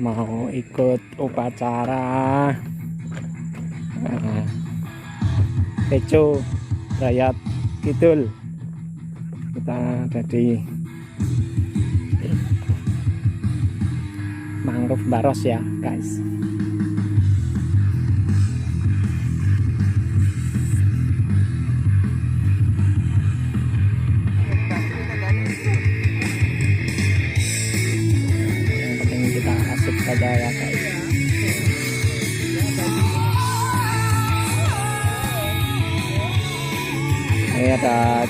mau ikut upacara Tejo Rayat Kidul. Kita ada di Mangrove Baros ya guys. Yang penting kita asik saja ya guys. Ini ada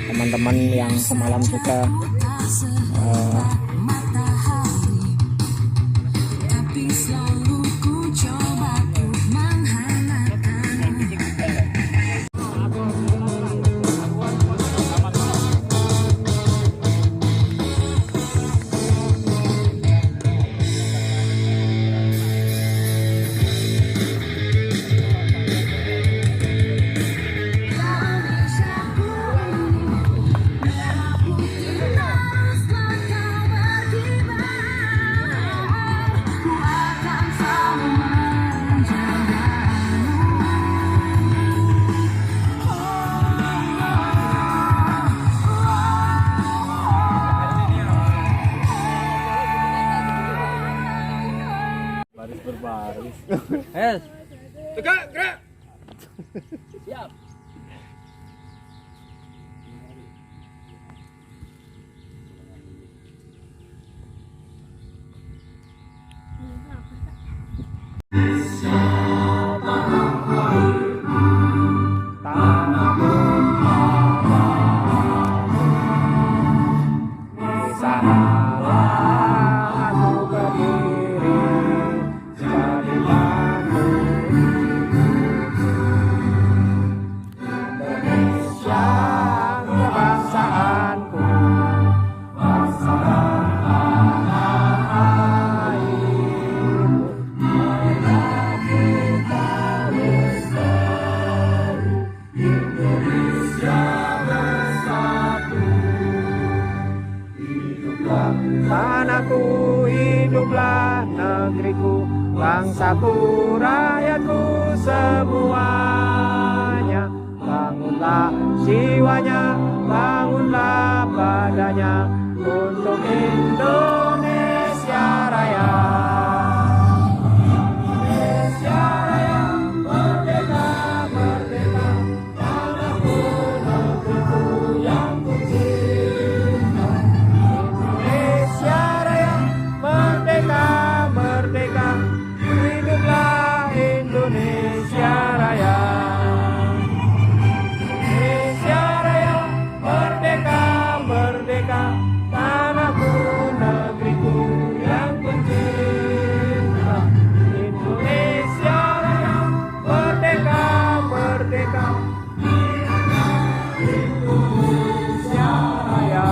teman-teman yang semalam juga berbaris. Tegak, gerak. Siap. Tanahku, hiduplah negeriku, bangsaku, rakyatku semuanya. Bangunlah jiwanya, bangunlah badannya untuk Indonesia Raya. Indonesia Raya, merdeka, merdeka, tanahku, negeriku yang ku cinta. Indonesia Raya, merdeka, merdeka, hiduplah Indonesia Raya. Indonesia Raya, merdeka, merdeka, tanahku, negeriku yang ku cinta. Indonesia Raya, merdeka, merdeka, Indonesia Raya.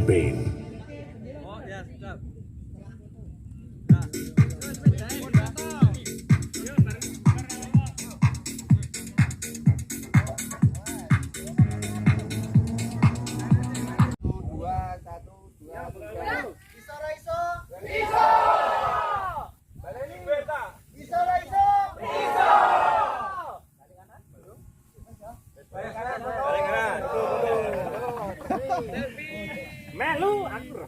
Pain. Oh, ya, siap. Melu aku.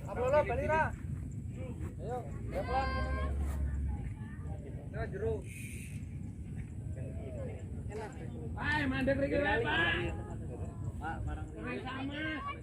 Balira. Balira. Ayo, pelan. Nah, jeruk. Enak. Hai, mandek lagi, Pak. Pak, barang sama.